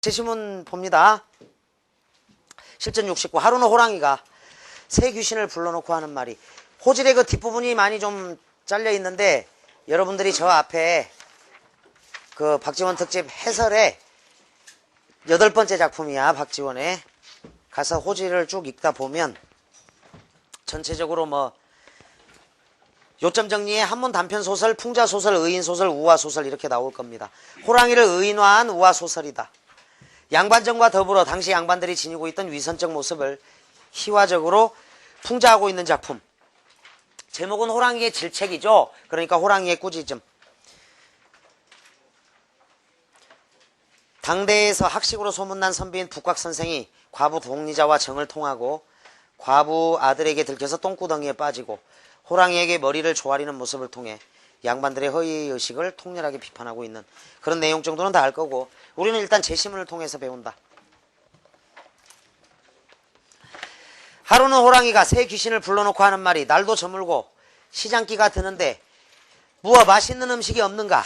제시문 봅니다. 실전 69. 하루는 호랑이가 새 귀신을 불러놓고 하는 말이, 호질의 그 뒷부분이 많이 좀 잘려 있는데 여러분들이 저 앞에 그 박지원 특집 해설의 8번째 작품이야. 박지원의 가서 호질을 쭉 읽다 보면 전체적으로 뭐 요점 정리에 한문 단편소설, 풍자소설, 의인소설, 우화소설 이렇게 나올 겁니다. 호랑이를 의인화한 우화소설이다. 양반정과 더불어 당시 양반들이 지니고 있던 위선적 모습을 희화적으로 풍자하고 있는 작품. 제목은 호랑이의 질책이죠. 그러니까 호랑이의 꾸짖음. 당대에서 학식으로 소문난 선비인 북곽선생이 과부 동리자와 정을 통하고 과부 아들에게 들켜서 똥구덩이에 빠지고 호랑이에게 머리를 조아리는 모습을 통해 양반들의 허위의식을 통렬하게 비판하고 있는 그런 내용 정도는 다 알 거고, 우리는 일단 제시문을 통해서 배운다. 하루는 호랑이가 새 귀신을 불러놓고 하는 말이, 날도 저물고 시장기가 드는데 무어 맛있는 음식이 없는가?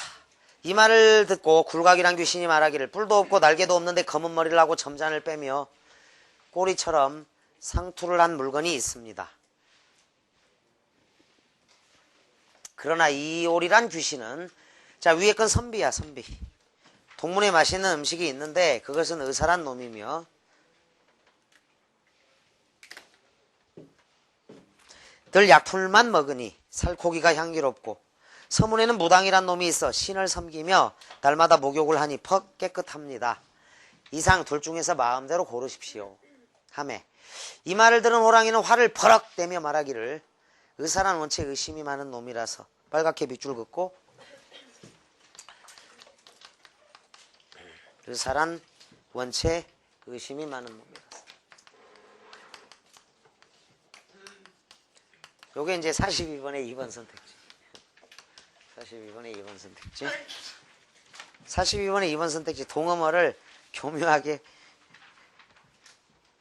이 말을 듣고 굴각이란 귀신이 말하기를, 뿔도 없고 날개도 없는데 검은 머리를 하고 점잔을 빼며 꼬리처럼 상투를 한 물건이 있습니다. 그러나 이 오리란 귀신은, 자, 위에 건 선비야. 선비. 동문에 맛있는 음식이 있는데 그것은 의사란 놈이며, 늘 약풀만 먹으니 살코기가 향기롭고, 서문에는 무당이란 놈이 있어 신을 섬기며 날마다 목욕을 하니 퍽 깨끗합니다. 이상 둘 중에서 마음대로 고르십시오 하매, 이 말을 들은 호랑이는 화를 버럭 내며 말하기를, 의사란 원체 의심이 많은 놈이라서, 빨갛게 밑줄 긋고, 의사란 원체 의심이 많은 놈이라서. 요게 이제 42번의 2번 선택지. 42번의 2번 선택지. 42번의 2번 선택지 동어머를 교묘하게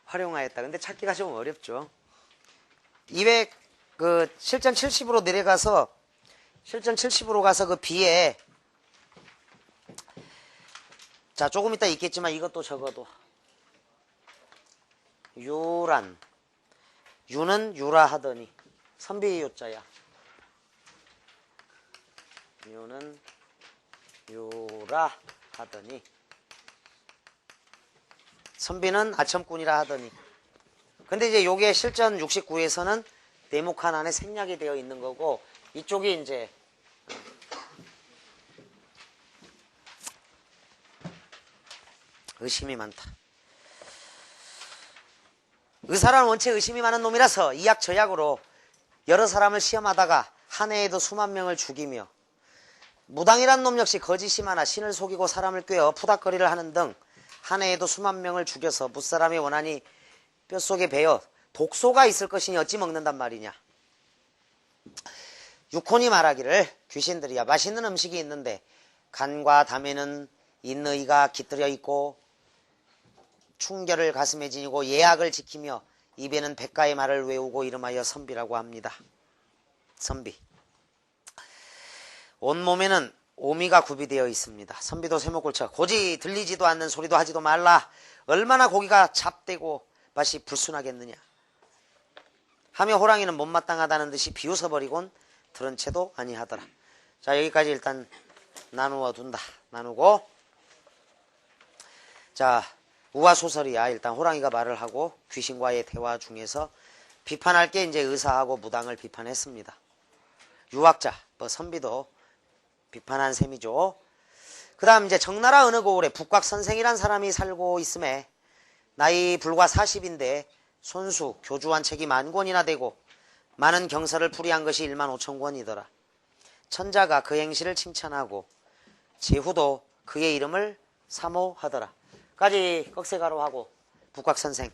활용하였다. 근데 찾기가 좀 어렵죠. 200 그 실전 70으로 내려가서, 실전 70으로 가서 그 B에, 자, 조금 이따 있겠지만 이것도 적어도, 유란, 유는 유라 하더니, 선비의 요자야. 유는 유라 하더니, 선비는 아첨꾼이라 하더니. 근데 이제 요게 실전 69에서는 대목 하나에 생략이 되어 있는 거고, 이쪽이 이제 의심이 많다. 의사란 원체 의심이 많은 놈이라서 이약 저약으로 여러 사람을 시험하다가 한 해에도 수만 명을 죽이며, 무당이란 놈 역시 거짓이 많아 신을 속이고 사람을 꿰어 푸닥거리를 하는 등 한 해에도 수만 명을 죽여서 무사람의 원한이 뼛속에 배어 독소가 있을 것이니 어찌 먹는단 말이냐. 육혼이 말하기를, 귀신들이야, 맛있는 음식이 있는데 간과 담에는 인의가 깃들여 있고 충결을 가슴에 지니고 예약을 지키며 입에는 백가의 말을 외우고 이름하여 선비라고 합니다. 선비. 온몸에는 오미가 구비되어 있습니다. 선비도 쇠목골쳐 고지 들리지도 않는 소리도 하지도 말라. 얼마나 고기가 잡되고 맛이 불순하겠느냐 하며 호랑이는 못마땅하다는 듯이 비웃어버리곤 들은 채도 아니하더라. 자, 여기까지 일단 나누어 둔다. 나누고, 자, 우화소설이야. 일단 호랑이가 말을 하고 귀신과의 대화 중에서 비판할 게 이제 의사하고 무당을 비판했습니다. 유학자, 뭐 선비도 비판한 셈이죠. 그 다음 이제 정나라 어느 고을에 북곽선생이란 사람이 살고 있음에 나이 불과 40인데 손수, 교주한 책이 10,000권이나 되고 많은 경서를 풀이한 것이 15,000권이더라. 천자가 그 행실을 칭찬하고 제후도 그의 이름을 사모하더라. 까지 꺽쇠가로하고 북곽선생.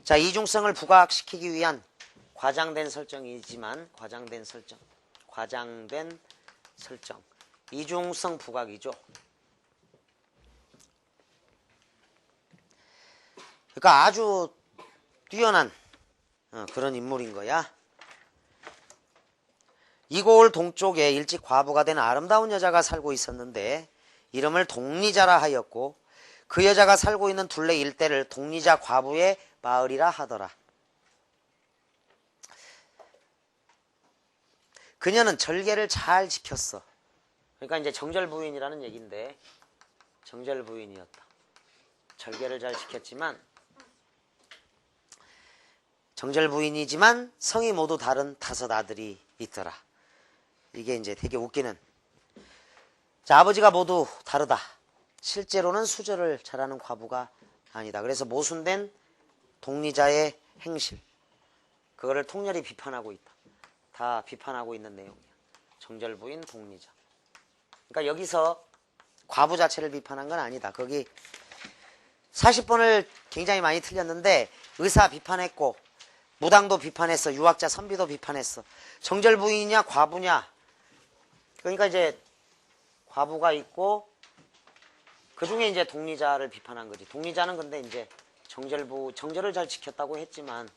자, 이중성을 부각시키기 위한 과장된 설정이지만, 과장된 설정. 이중성 부각이죠. 그러니까 아주 뛰어난 그런 인물인 거야. 이 고을 동쪽에 일찍 과부가 된 아름다운 여자가 살고 있었는데 이름을 동리자라 하였고, 그 여자가 살고 있는 둘레 일대를 동리자 과부의 마을이라 하더라. 그녀는 절개를 잘 지켰어. 그러니까 이제 정절부인이라는 얘기인데 정절부인이었다. 절개를 잘 지켰지만 정절부인이지만 성이 모두 다른 5 아들이 있더라. 이게 이제 되게 웃기는. 자, 아버지가 모두 다르다. 실제로는 수절을 잘하는 과부가 아니다. 그래서 모순된 동리자의 행실. 그거를 통렬히 비판하고 있다. 다 비판하고 있는 내용이야. 정절부인, 동리자. 그러니까 여기서 과부 자체를 비판한 건 아니다. 거기 40번을 굉장히 많이 틀렸는데 의사 비판했고 무당도 비판했어. 유학자 선비도 비판했어. 정절부인이냐 과부냐. 그러니까 이제 과부가 있고 그 중에 이제 동리자를 비판한 거지. 동리자는 근데 이제 정절을 잘 지켰다고 했지만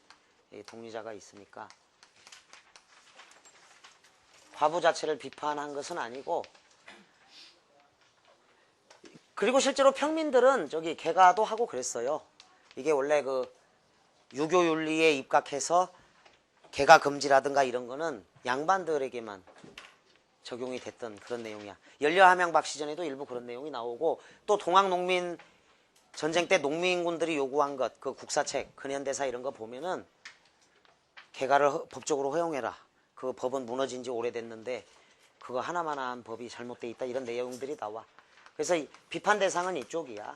동리자가 있으니까 과부 자체를 비판한 것은 아니고, 그리고 실제로 평민들은 저기 개가도 하고 그랬어요. 이게 원래 그 유교윤리에 입각해서 개가 금지라든가 이런 거는 양반들에게만 적용이 됐던 그런 내용이야. 연려함양 시전에도 일부 그런 내용이 나오고, 또 동학농민 전쟁 때 농민군들이 요구한 것, 그 국사책, 근현대사 이런 거 보면은 개가를 법적으로 허용해라. 그 법은 무너진 지 오래됐는데 그거 하나만한 법이 잘못돼 있다. 이런 내용들이 나와. 그래서 비판 대상은 이쪽이야.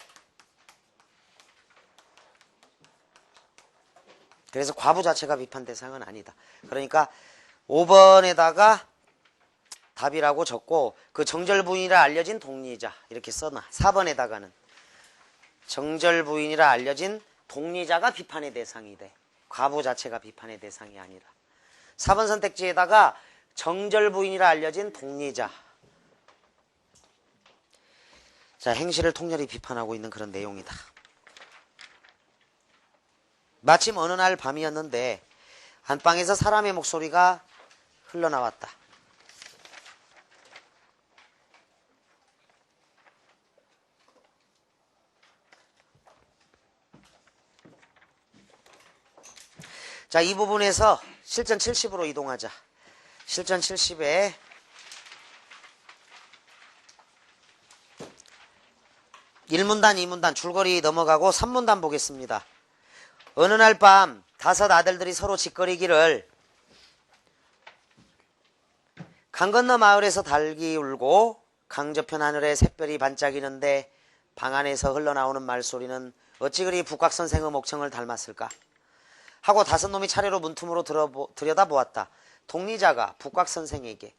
그래서 과부 자체가 비판 대상은 아니다. 그러니까 5번에다가 답이라고 적고, 그 정절부인이라 알려진 동리자 이렇게 써놔. 4번에다가는 정절부인이라 알려진 동리자가 비판의 대상이 돼. 과부 자체가 비판의 대상이 아니라. 4번 선택지에다가 정절부인이라 알려진 동리자. 자, 행실을 통렬히 비판하고 있는 그런 내용이다. 마침 어느 날 밤이었는데 안방에서 사람의 목소리가 흘러나왔다. 자, 이 부분에서 실전 70으로 이동하자. 실전 70에 (1문단) (2문단) 줄거리 넘어가고 (3문단) 보겠습니다. 어느 날 밤 5 아들들이 서로 짓거리기를 강 건너 마을에서 닭이 울고 강저편 하늘에 샛별이 반짝이는데 방 안에서 흘러나오는 말소리는 어찌 그리 북곽선생의 목청을 닮았을까 하고 5 놈이 차례로 문틈으로 들여다보았다. 동리자가 북곽선생에게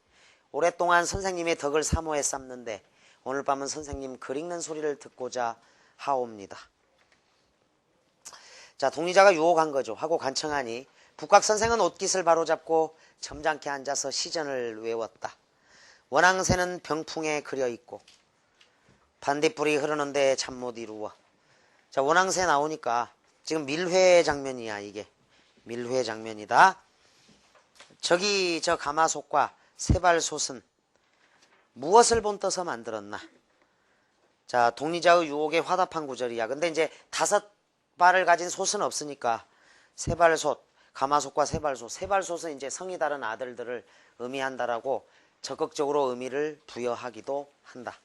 오랫동안 선생님의 덕을 사모해 쌌는데 오늘 밤은 선생님 글 읽는 소리를 듣고자 하옵니다. 자, 동리자가 유혹한 거죠. 하고 간청하니 북곽선생은 옷깃을 바로잡고 점잖게 앉아서 시전을 외웠다. 원앙새는 병풍에 그려있고 반딧불이 흐르는데 잠 못 이루어. 자, 원앙새 나오니까 지금 밀회 장면이야. 이게 밀회 장면이다. 저기 저 가마솥과 세발솥은 무엇을 본떠서 만들었나. 자, 동리자의 유혹에 화답한 구절이야. 근데 이제 5발을 가진 솥은 없으니까 세발솥, 가마솥과 세발솥. 세발솥은 이제 성이 다른 아들들을 의미한다라고 적극적으로 의미를 부여하기도 한다.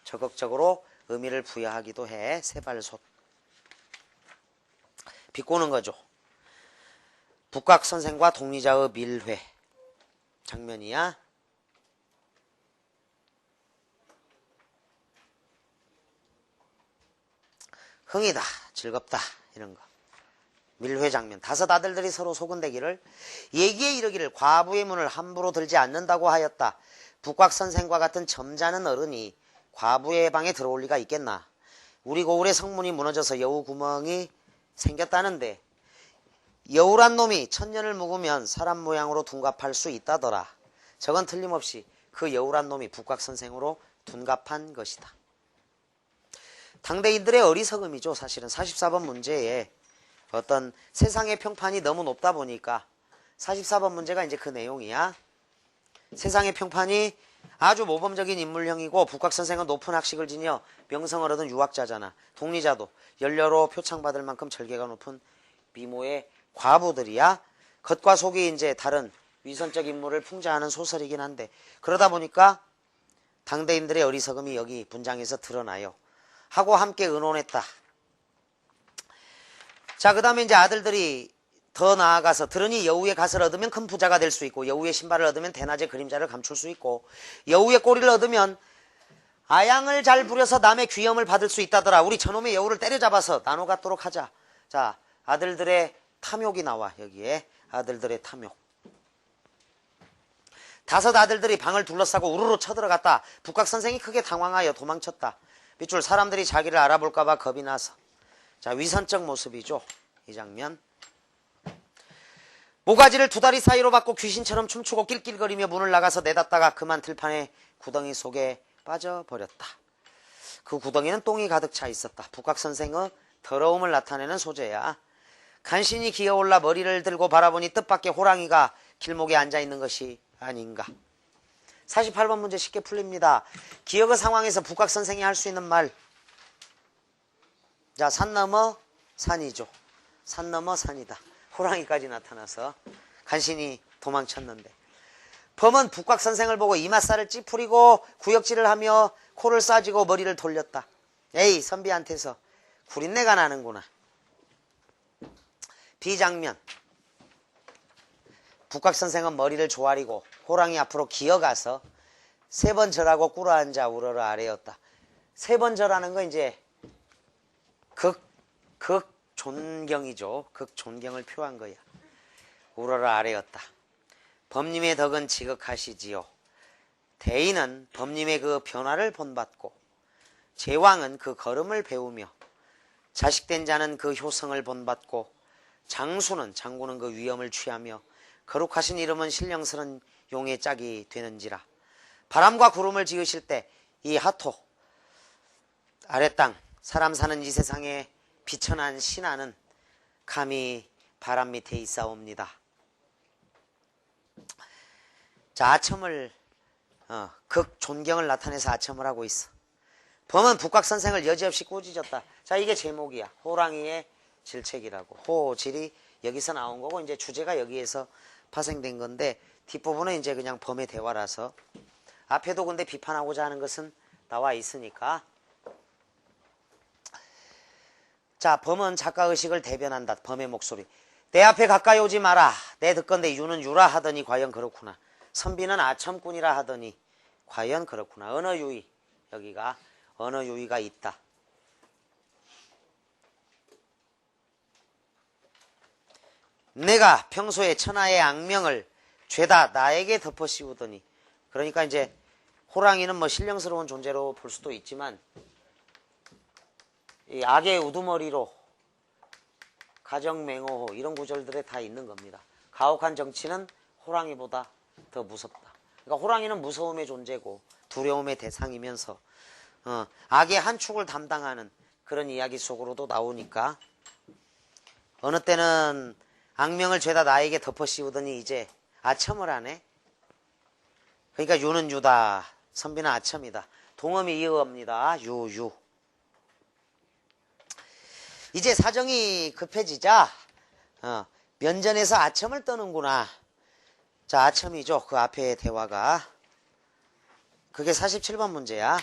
적극적으로 의미를 부여하기도 해. 세발솥. 비꼬는 거죠. 북곽선생과 동리자의 밀회 장면이야. 흥이다, 즐겁다, 이런 거. 밀회 장면. 5 아들들이 서로 소근대기를 얘기에 이르기를 과부의 문을 함부로 들지 않는다고 하였다. 북곽선생과 같은 점잖은 어른이 과부의 방에 들어올 리가 있겠나. 우리 고을의 성문이 무너져서 여우 구멍이 생겼다는데 여우란 놈이 1000년을 묵으면 사람 모양으로 둔갑할 수 있다더라. 저건 틀림없이 그 여우란 놈이 북곽선생으로 둔갑한 것이다. 당대인들의 어리석음이죠. 사실은 44번 문제에 어떤 세상의 평판이 너무 높다 보니까 44번 문제가 이제 그 내용이야. 세상의 평판이 아주 모범적인 인물형이고 북곽선생은 높은 학식을 지녀 명성을 얻은 유학자잖아. 독리자도 연려로 표창받을 만큼 절개가 높은 미모의 과부들이야. 겉과 속이 이제 다른 위선적 인물을 풍자하는 소설이긴 한데, 그러다 보니까 당대인들의 어리석음이 여기 분장에서 드러나요. 하고 함께 의논했다. 자, 그 다음에 이제 아들들이 더 나아가서 들으니 여우의 갓을 얻으면 큰 부자가 될 수 있고, 여우의 신발을 얻으면 대낮의 그림자를 감출 수 있고, 여우의 꼬리를 얻으면 아양을 잘 부려서 남의 귀염을 받을 수 있다더라. 우리 저놈의 여우를 때려잡아서 나눠 갖도록 하자. 자, 아들들의 탐욕이 나와. 여기에 아들들의 탐욕. 5 아들들이 방을 둘러싸고 우르르 쳐들어갔다. 북곽선생이 크게 당황하여 도망쳤다. 밑줄 사람들이 자기를 알아볼까봐 겁이 나서. 자, 위선적 모습이죠. 이 장면. 모가지를 2다리 사이로 받고 귀신처럼 춤추고 낄낄거리며 문을 나가서 내닫다가 그만 들판의 구덩이 속에 빠져버렸다. 그 구덩이는 똥이 가득 차 있었다. 북곽선생의 더러움을 나타내는 소재야. 간신히 기어올라 머리를 들고 바라보니 뜻밖의 호랑이가 길목에 앉아있는 것이 아닌가. 48번 문제 쉽게 풀립니다. 기억의 상황에서 북곽선생이 할 수 있는 말. 자, 산 넘어 산이죠. 산 넘어 산이다. 호랑이까지 나타나서 간신히 도망쳤는데, 범은 북곽선생을 보고 이맛살을 찌푸리고 구역질을 하며 코를 싸지고 머리를 돌렸다. 에이, 선비한테서 구린내가 나는구나. B장면. 북곽선생은 머리를 조아리고 호랑이 앞으로 기어가서 3번 절하고 꿇어앉아 우러러 아래였다. 3번 절하는 거 이제 극존경이죠. 극존경을 표한 거야. 우러러 아래였다. 범님의 덕은 지극하시지요. 대인은 범님의 그 변화를 본받고, 제왕은 그 걸음을 배우며, 자식된 자는 그 효성을 본받고, 장군은 그 위엄을 취하며, 거룩하신 이름은 신령스런 용의 짝이 되는지라. 바람과 구름을 지으실 때 이 하토 아랫땅 사람 사는 이 세상에 비천한 신하는 감히 바람 밑에 있사옵니다. 자, 아첨을 극존경을 나타내서 아첨을 하고 있어. 범은 북곽선생을 여지없이 꾸짖었다. 자, 이게 제목이야. 호랑이의 질책이라고. 호질이 여기서 나온 거고, 이제 주제가 여기에서 파생된 건데, 뒷부분은 이제 그냥 범의 대화라서. 앞에도 근데 비판하고자 하는 것은 나와 있으니까. 자, 범은 작가의식을 대변한다. 범의 목소리. 내 앞에 가까이 오지 마라. 내 듣건대 유는 유라 하더니 과연 그렇구나. 선비는 아첨꾼이라 하더니 과연 그렇구나. 언어유의. 여기가 언어유의가 있다. 내가 평소에 천하의 악명을 죄다 나에게 덮어 씌우더니. 그러니까 이제 호랑이는 뭐 신령스러운 존재로 볼 수도 있지만, 이 악의 우두머리로 가정맹호 이런 구절들에 다 있는 겁니다. 가혹한 정치는 호랑이보다 더 무섭다. 그러니까 호랑이는 무서움의 존재고 두려움의 대상이면서 악의 한 축을 담당하는 그런 이야기 속으로도 나오니까, 어느 때는 악명을 죄다 나에게 덮어 씌우더니 이제 아첨을 하네. 그러니까 유는 유다. 선비는 아첨이다. 동음이 이어입니다. 유. 이제 사정이 급해지자 면전에서 아첨을 떠는구나. 자, 아첨이죠. 그 앞에 대화가. 그게 47번 문제야.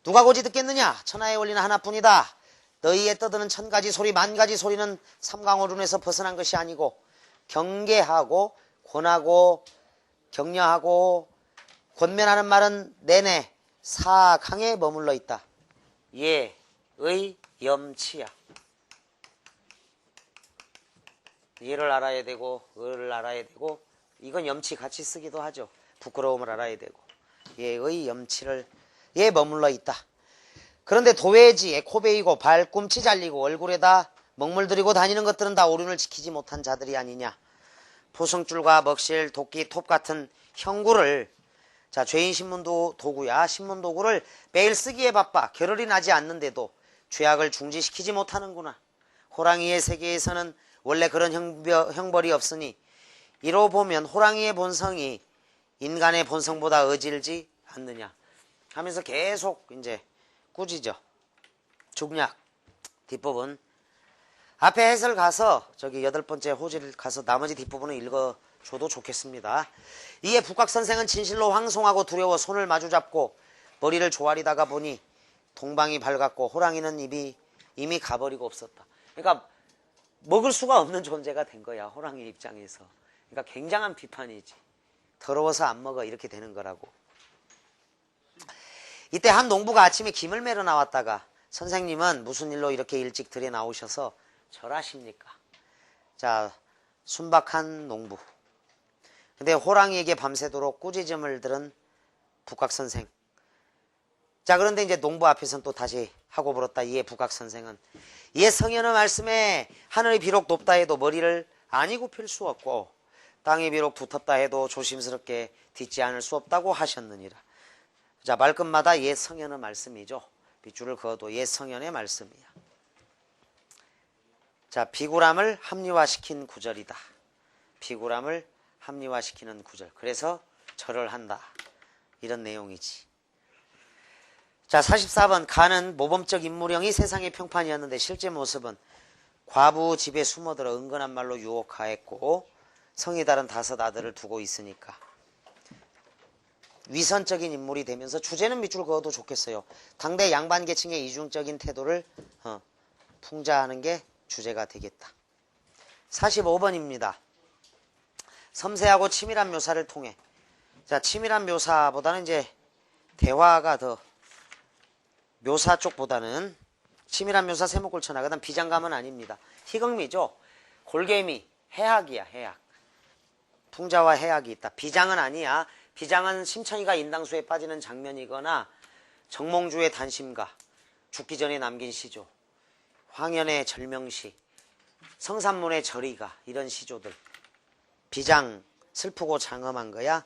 누가 고지 듣겠느냐? 천하의 원리는 하나뿐이다. 너희의 떠드는 1000가지 소리, 10,000가지 소리는 삼강오륜에서 벗어난 것이 아니고, 경계하고 권하고 격려하고 권면하는 말은 내내 사강에 머물러 있다. 예, 의, 염치야. 예를 알아야 되고 의를 알아야 되고, 이건 염치 같이 쓰기도 하죠. 부끄러움을 알아야 되고. 예의, 염치를 예 머물러 있다. 그런데 도회지에 코 베이고 발꿈치 잘리고 얼굴에다 먹물들이고 다니는 것들은 다 오륜을 지키지 못한 자들이 아니냐. 포승줄과 먹실, 도끼, 톱 같은 형구를, 자, 죄인 신문도 도구야. 신문도구를 매일 쓰기에 바빠 겨를이 나지 않는데도 죄악을 중지시키지 못하는구나. 호랑이의 세계에서는 원래 그런 형벌이 없으니, 이로 보면 호랑이의 본성이 인간의 본성보다 어질지 않느냐 하면서 계속 이제 꾸짖죠. 중략 뒷부분 앞에 해설 가서 저기 8번째 호질 가서 나머지 뒷부분을 읽어줘도 좋겠습니다. 이에 북각 선생은 진실로 황송하고 두려워 손을 마주잡고 머리를 조아리다가 보니 동방이 밝았고 호랑이는 이미 가버리고 없었다. 그러니까 먹을 수가 없는 존재가 된 거야, 호랑이 입장에서. 그러니까 굉장한 비판이지. 더러워서 안 먹어 이렇게 되는 거라고. 이때 한 농부가 아침에 김을 매러 나왔다가 선생님은 무슨 일로 이렇게 일찍 들에 나오셔서 절하십니까? 자, 순박한 농부. 근데 호랑이에게 밤새도록 꾸짖음을 들은 북각 선생. 자, 그런데 이제 농부 앞에서는 또 다시 하고 불었다. 이에 북각 선생은 이에 성현의 말씀에 하늘이 비록 높다 해도 머리를 아니 굽힐 수 없고 땅이 비록 두텁다 해도 조심스럽게 딛지 않을 수 없다고 하셨느니라. 자, 말끝마다 옛 성현의 말씀이죠. 빗줄을 그어도 옛 성현의 말씀이야. 자, 비굴함을 합리화시킨 구절이다. 비굴함을 합리화시키는 구절. 그래서 절을 한다. 이런 내용이지. 자, 44번 가는 모범적 인물형이 세상의 평판이었는데 실제 모습은 과부 집에 숨어들어 은근한 말로 유혹하였고 성이 다른 5 아들을 두고 있으니까 위선적인 인물이 되면서 주제는 밑줄 그어도 좋겠어요. 당대 양반계층의 이중적인 태도를 풍자하는 게 주제가 되겠다. 45번입니다. 섬세하고 치밀한 묘사를 통해 자, 치밀한 묘사보다는 이제 대화가 더 묘사 쪽보다는 치밀한 묘사 세목골천하. 그다음 비장감은 아닙니다. 희극미죠. 골개미, 해악이야. 해악. 풍자와 해악이 있다. 비장은 아니야. 비장은 심청이가 인당수에 빠지는 장면이거나 정몽주의 단심가, 죽기 전에 남긴 시조, 황현의 절명시, 성산문의 절이가 이런 시조들. 비장, 슬프고 장엄한 거야.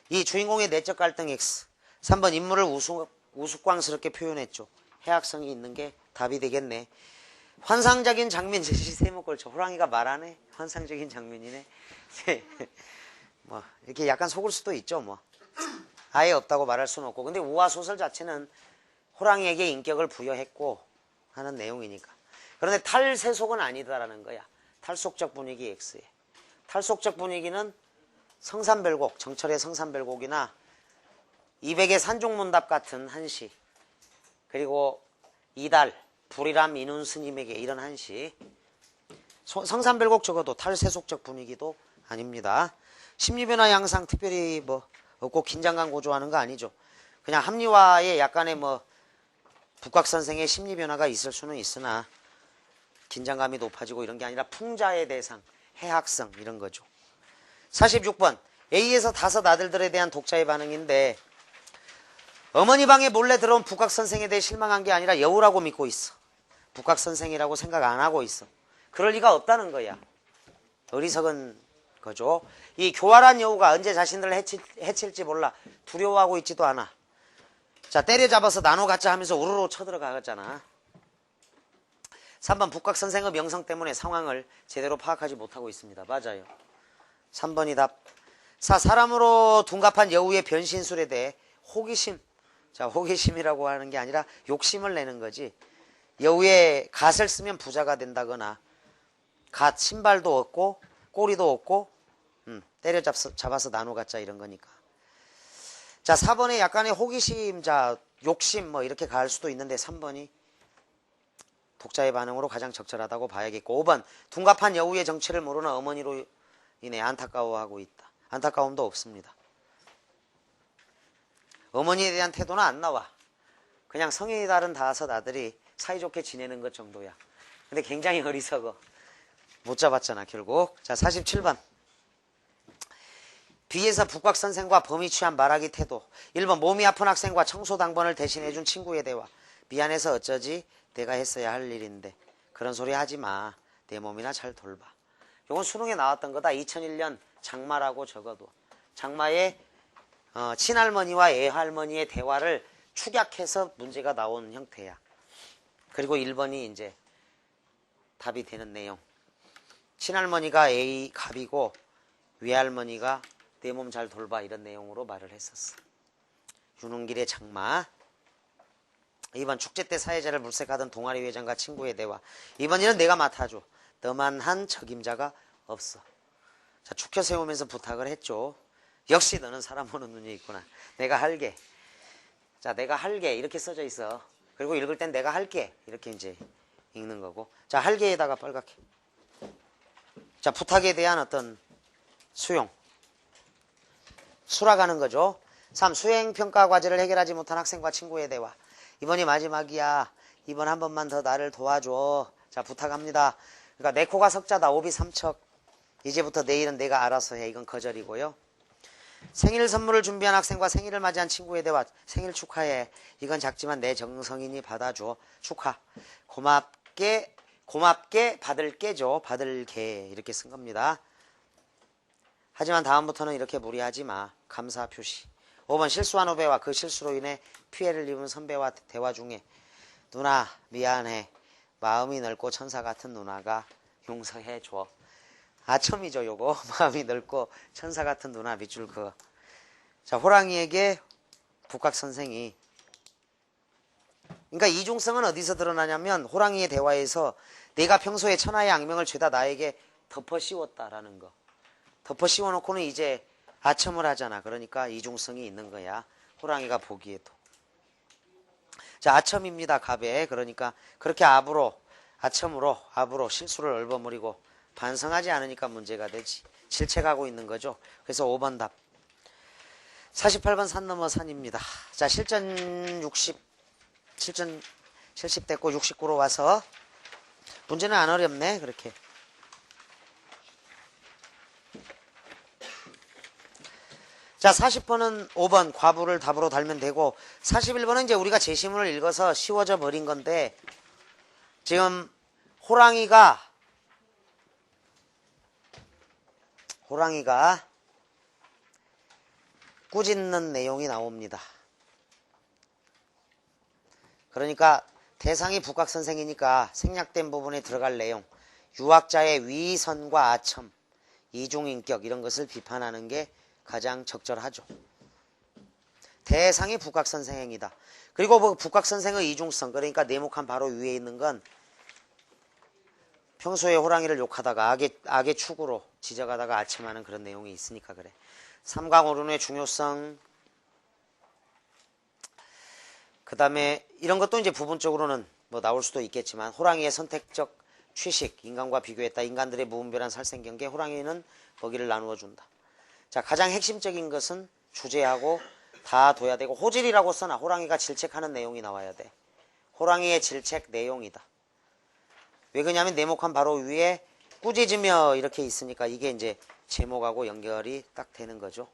이 주인공의 내적 갈등 X. 3번 인물을 우스꽝스럽게 표현했죠. 해악성이 있는 게 답이 되겠네. 환상적인 장면 제시 세목골쳐. 호랑이가 말하네. 환상적인 장면이네. 뭐 이렇게 약간 속을 수도 있죠. 뭐 아예 없다고 말할 수는 없고. 근데 우화소설 자체는 호랑이에게 인격을 부여했고 하는 내용이니까. 그런데 탈세속은 아니다라는 거야. 탈속적 분위기 X에. 탈속적 분위기는 성산별곡, 정철의 성산별곡이나 이백의 산중문답 같은 한시, 그리고 이달, 불이람 인운 스님에게 이런 한시. 성산별곡 적어도 탈세속적 분위기도 아닙니다. 심리변화 양상 특별히 뭐 없고 긴장감 고조하는 거 아니죠. 그냥 합리화에 약간의 뭐 북각 선생의 심리변화가 있을 수는 있으나 긴장감이 높아지고 이런 게 아니라 풍자의 대상, 해학성 이런 거죠. 46번 A에서 5 아들들에 대한 독자의 반응인데 어머니 방에 몰래 들어온 북각 선생에 대해 실망한 게 아니라 여우라고 믿고 있어. 북각 선생이라고 생각 안 하고 있어. 그럴 리가 없다는 거야. 어리석은 거죠. 이 교활한 여우가 언제 자신들을 해칠지 몰라 두려워하고 있지도 않아. 자, 때려잡아서 나눠 갖자 하면서 우르르 쳐들어가잖아. 3번 북각 선생의 명성 때문에 상황을 제대로 파악하지 못하고 있습니다. 맞아요. 3번이 답. 4. 사람으로 둔갑한 여우의 변신술에 대해 호기심. 자, 호기심이라고 하는 게 아니라 욕심을 내는 거지. 여우의 갓을 쓰면 부자가 된다거나 갓 신발도 얻고 꼬리도 얻고 때려잡아서 나눠 갖자 이런 거니까. 자, 4번에 약간의 호기심, 자, 욕심 뭐 이렇게 갈 수도 있는데 3번이 독자의 반응으로 가장 적절하다고 봐야겠고. 5번 둔갑한 여우의 정체를 모르는 어머니로 인해 안타까워하고 있다. 안타까움도 없습니다. 어머니에 대한 태도는 안 나와. 그냥 성이 다른 5 아들이 사이좋게 지내는 것 정도야. 근데 굉장히 어리석어. 못 잡았잖아 결국. 자, 47번 B에서 북각 선생과 범이 취한 말하기 태도. 1번 몸이 아픈 학생과 청소당번을 대신해준 친구의 대화. 미안해서 어쩌지 내가 했어야 할 일인데 그런 소리 하지 마. 내 몸이나 잘 돌봐. 이건 수능에 나왔던 거다. 2001년 장마라고 적어도. 장마의 친할머니와 애할머니의 대화를 축약해서 문제가 나온 형태야. 그리고 1번이 이제 답이 되는 내용. 친할머니가 A 갑이고 외할머니가 내 몸 잘 돌봐 이런 내용으로 말을 했었어. 유능길의 장마. 2번 축제 때 사회자를 물색하던 동아리 회장과 친구의 대화. 2번 일은 내가 맡아줘. 너만 한 적임자가 없어. 자, 축혀 세우면서 부탁을 했죠. 역시 너는 사람 보는 눈이 있구나. 내가 할게. 자, 내가 할게 이렇게 써져 있어. 그리고 읽을 땐 내가 할게 이렇게 이제 읽는 거고. 자, 할게에다가 빨갛게. 자, 부탁에 대한 어떤 수용. 수락하는 거죠. 3. 수행평가 과제를 해결하지 못한 학생과 친구의 대화. 이번이 마지막이야. 이번 한 번만 더 나를 도와줘. 자, 부탁합니다. 그러니까 내 코가 석자다. 오비 삼척. 이제부터 내일은 내가 알아서 해. 이건 거절이고요. 생일 선물을 준비한 학생과 생일을 맞이한 친구의 대화. 생일 축하해. 이건 작지만 내 정성이니 받아줘. 축하. 고맙게 받을게죠. 받을게. 이렇게 쓴 겁니다. 하지만 다음부터는 이렇게 무리하지 마. 감사 표시. 5번 실수한 후배와 그 실수로 인해 피해를 입은 선배와 대화 중에 누나 미안해. 마음이 넓고 천사 같은 누나가 용서해 줘. 아첨이죠 요거. 마음이 넓고 천사 같은 누나 밑줄 그어. 자, 호랑이에게 북각선생이, 그러니까 이중성은 어디서 드러나냐면 호랑이의 대화에서 내가 평소에 천하의 악명을 죄다 나에게 덮어 씌웠다라는 거. 덮어 씌워놓고는 이제 아첨을 하잖아. 그러니까 이중성이 있는 거야. 호랑이가 보기에도. 자, 아첨입니다. 갑에. 그러니까 그렇게 아첨으로 실수를 얼버무리고 반성하지 않으니까 문제가 되지. 질책하고 있는 거죠. 그래서 5번 답. 48번 산 넘어 산입니다. 자, 실전 70 됐고 69로 와서 문제는 안 어렵네. 그렇게. 자, 40번은 5번 과부를 답으로 달면 되고 41번은 이제 우리가 제시문을 읽어서 쉬워져 버린 건데 지금 호랑이가 꾸짖는 내용이 나옵니다. 그러니까 대상이 북각선생이니까 생략된 부분에 들어갈 내용, 유학자의 위선과 아첨, 이중인격 이런 것을 비판하는 게 가장 적절하죠. 대상이 북각선생이다. 그리고 뭐 북각선생의 이중성, 그러니까 네모칸 바로 위에 있는 건 평소에 호랑이를 욕하다가 악의 축으로 지적하다가 아첨하는 그런 내용이 있으니까 그래. 삼강오륜의 중요성, 그 다음에 이런 것도 이제 부분적으로는 뭐 나올 수도 있겠지만 호랑이의 선택적 취식, 인간과 비교했다. 인간들의 무분별한 살생경계, 호랑이는 먹이를 나누어 준다. 자, 가장 핵심적인 것은 주제하고 다 둬야 되고, 호질이라고 써놔. 호랑이가 질책하는 내용이 나와야 돼. 호랑이의 질책 내용이다. 왜 그러냐면 네모칸 바로 위에 꾸짖으며 이렇게 있으니까 이게 이제 제목하고 연결이 딱 되는 거죠.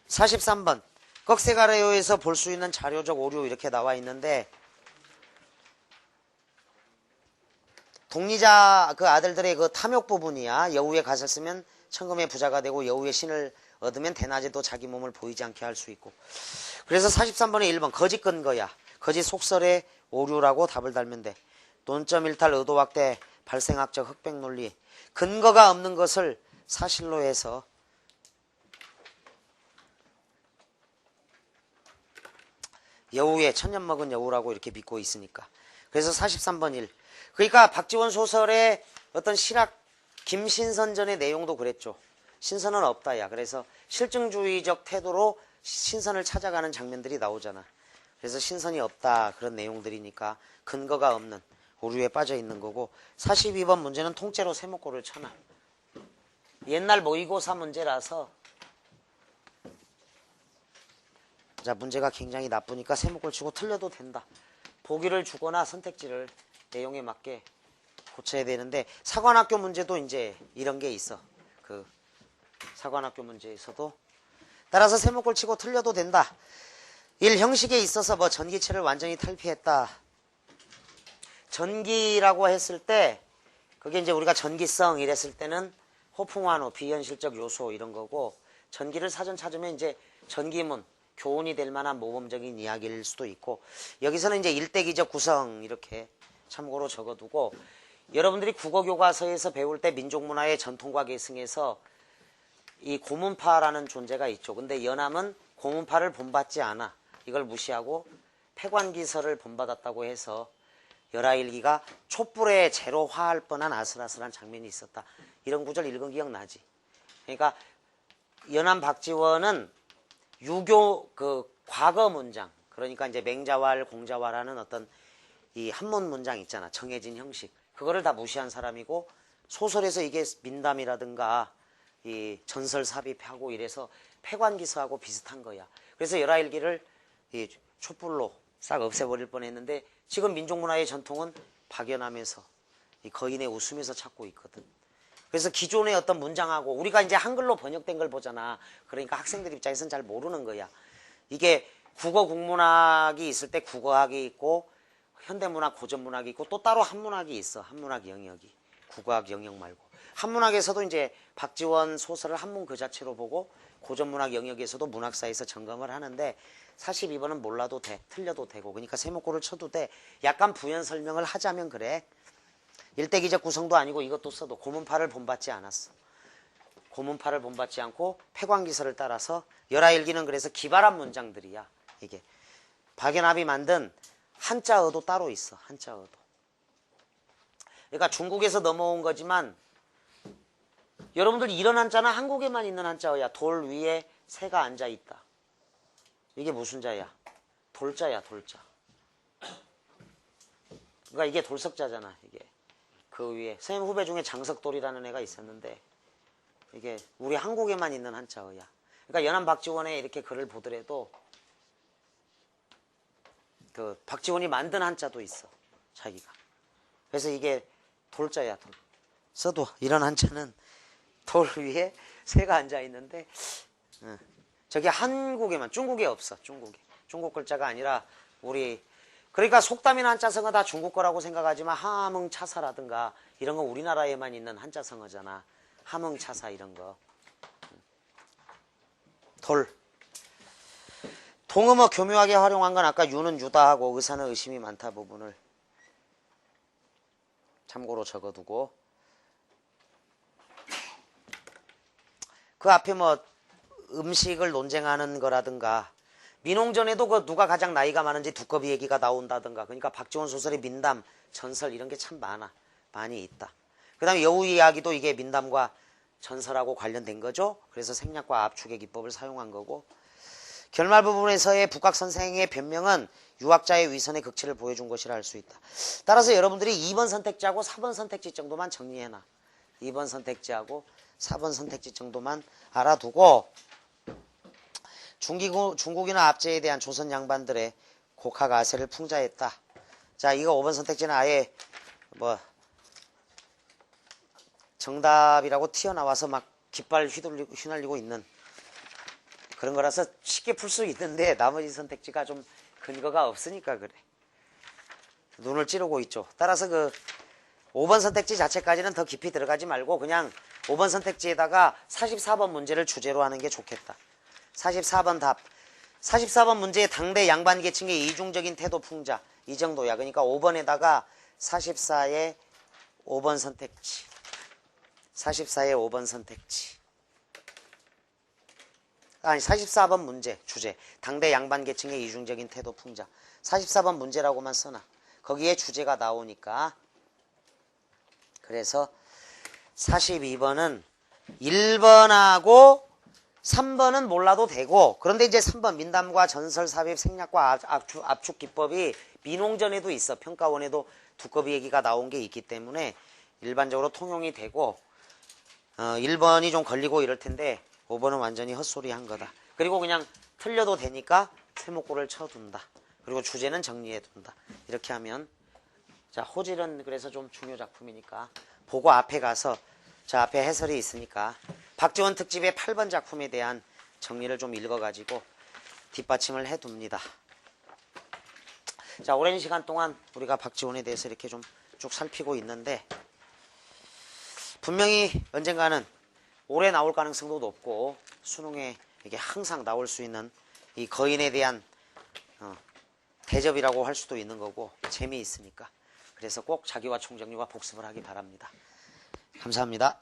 43번 꺽쇠가래요에서 볼 수 있는 자료적 오류 이렇게 나와 있는데, 독리자 그 아들들의 그 탐욕 부분이야. 여우의 갓을 쓰면 천금의 부자가 되고 여우의 신을 얻으면 대낮에도 자기 몸을 보이지 않게 할 수 있고. 그래서 43번에 1번 거짓 근거야. 거짓 속설의 오류라고 답을 달면 돼. 논점 일탈 의도 확대 발생학적 흑백 논리. 근거가 없는 것을 사실로 해서 여우의 천년 먹은 여우라고 이렇게 믿고 있으니까. 그래서 43번 1. 그러니까 박지원 소설의 어떤 실학 김신선전의 내용도 그랬죠. 신선은 없다야. 그래서 실증주의적 태도로 신선을 찾아가는 장면들이 나오잖아. 그래서 신선이 없다 그런 내용들이니까 근거가 없는 오류에 빠져 있는 거고. 42번 문제는 통째로 세모꼴을 쳐놔. 옛날 모의고사 문제라서 자, 문제가 굉장히 나쁘니까 세모꼴 치고 틀려도 된다. 보기를 주거나 선택지를 내용에 맞게 고쳐야 되는데, 사관학교 문제도 이제 이런 게 있어. 그 사관학교 문제에서도 따라서 세모꼴 치고 틀려도 된다. 1. 형식에 있어서 뭐 전기체를 완전히 탈피했다. 전기라고 했을 때 그게 이제 우리가 전기성 이랬을 때는 호풍환호, 비현실적 요소 이런 거고, 전기를 사전 찾으면 이제 전기문, 교훈이 될 만한 모범적인 이야기일 수도 있고, 여기서는 이제 일대기적 구성 이렇게 참고로 적어두고, 여러분들이 국어교과서에서 배울 때 민족문화의 전통과 계승에서 이 고문파라는 존재가 있죠. 근데 연암은 고문파를 본받지 않아. 이걸 무시하고 폐관기설을 본받았다고 해서 열하일기가 촛불에 재로 화할 뻔한 아슬아슬한 장면이 있었다. 이런 구절 읽은 기억 나지? 그러니까 연암 박지원은 유교 그 과거 문장, 그러니까 이제 맹자왈, 공자왈하는 어떤 이 한문 문장 있잖아. 정해진 형식. 그거를 다 무시한 사람이고 소설에서 이게 민담이라든가 이 전설 삽입하고 이래서 폐관기서하고 비슷한 거야. 그래서 열하일기를 이 촛불로 싹 없애버릴 뻔했는데 지금 민족문화의 전통은 박연암에서 이 거인의 웃음에서 찾고 있거든. 그래서 기존의 어떤 문장하고 우리가 이제 한글로 번역된 걸 보잖아. 그러니까 학생들 입장에서는 잘 모르는 거야. 이게 국어 국문학이 있을 때 국어학이 있고 현대문학 고전문학이 있고 또 따로 한문학이 있어. 한문학 영역이. 국어학 영역 말고. 한문학에서도 이제 박지원 소설을 한문 그 자체로 보고 고전문학 영역에서도 문학사에서 점검을 하는데 42번은 몰라도 돼. 틀려도 되고. 그러니까 세목고를 쳐도 돼. 약간 부연 설명을 하자면 그래. 일대기적 구성도 아니고 이것도 써도 고문파를 본받지 않았어. 고문파를 본받지 않고 폐관기설을 따라서 열하일기는 그래서 기발한 문장들이야. 이게 박연합이 만든 한자어도 따로 있어. 한자어도. 그러니까 중국에서 넘어온 거지만 여러분들 이런 한자는 한국에만 있는 한자어야. 돌 위에 새가 앉아있다. 이게 무슨 자야? 돌자야, 돌자. 그러니까 이게 돌석자잖아. 이게 그 위에 선생님 후배 중에 장석돌이라는 애가 있었는데 이게 우리 한국에만 있는 한자어야. 그러니까 연암 박지원의 이렇게 글을 보더라도 그 박지원이 만든 한자도 있어. 자기가. 그래서 이게 돌자야. 돌. 써도 이런 한자는 돌 위에 새가 앉아 있는데 저게 한국에만, 중국에 없어. 중국에. 중국 글자가 아니라 우리 그러니까 속담이나 한자성어 다 중국 거라고 생각하지만 함흥차사라든가 이런 건 우리나라에만 있는 한자성어잖아. 함흥차사 이런 거. 돌. 동음어 교묘하게 활용한 건 아까 유는 유다하고 의사는 의심이 많다 부분을 참고로 적어두고 그 앞에 뭐 음식을 논쟁하는 거라든가 민홍전에도 그 누가 가장 나이가 많은지 두꺼비 얘기가 나온다든가 그러니까 박지원 소설의 민담, 전설 이런 게 참 많이 있다. 그 다음에 여우 이야기도 이게 민담과 전설하고 관련된 거죠. 그래서 생략과 압축의 기법을 사용한 거고 결말 부분에서의 북각 선생의 변명은 유학자의 위선의 극치를 보여준 것이라 할 수 있다. 따라서 여러분들이 2번 선택지하고 4번 선택지 정도만 정리해놔. 2번 선택지하고 4번 선택지 정도만 알아두고 중국이나 압제에 대한 조선 양반들의 곡학 아세를 풍자했다. 자, 이거 5번 선택지는 아예 뭐 정답이라고 튀어나와서 막 깃발 휘날리고 있는 그런 거라서 쉽게 풀 수 있는데 나머지 선택지가 좀 근거가 없으니까 그래. 눈을 찌르고 있죠. 따라서 그 5번 선택지 자체까지는 더 깊이 들어가지 말고 그냥 5번 선택지에다가 44번 문제를 주제로 하는 게 좋겠다. 44번 답. 44번 문제의 당대 양반 계층의 이중적인 태도 풍자. 이 정도야. 그러니까 5번에다가 44의 5번 선택지. 44의 5번 선택지. 아니 44번 문제 주제. 당대 양반 계층의 이중적인 태도 풍자. 44번 문제라고만 써놔. 거기에 주제가 나오니까. 그래서 42번은 1번하고 3번은 몰라도 되고 그런데 이제 3번 민담과 전설 삽입 생략과 압축 기법이 민홍전에도 있어. 평가원에도 두꺼비 얘기가 나온 게 있기 때문에 일반적으로 통용이 되고 1번이 좀 걸리고 이럴 텐데 5번은 완전히 헛소리 한 거다. 그리고 그냥 틀려도 되니까 세목고를 쳐둔다. 그리고 주제는 정리해둔다. 이렇게 하면 자 호질은 그래서 좀 중요 작품이니까 보고 앞에 가서 저 앞에 해설이 있으니까 박지원 특집의 8번 작품에 대한 정리를 좀 읽어가지고 뒷받침을 해둡니다. 자 오랜 시간 동안 우리가 박지원에 대해서 이렇게 좀 쭉 살피고 있는데 분명히 언젠가는 올해 나올 가능성도 높고 수능에 이게 항상 나올 수 있는 이 거인에 대한 대접이라고 할 수도 있는 거고 재미있으니까 그래서 꼭 자기와 총정리와 복습을 하기 바랍니다. 감사합니다.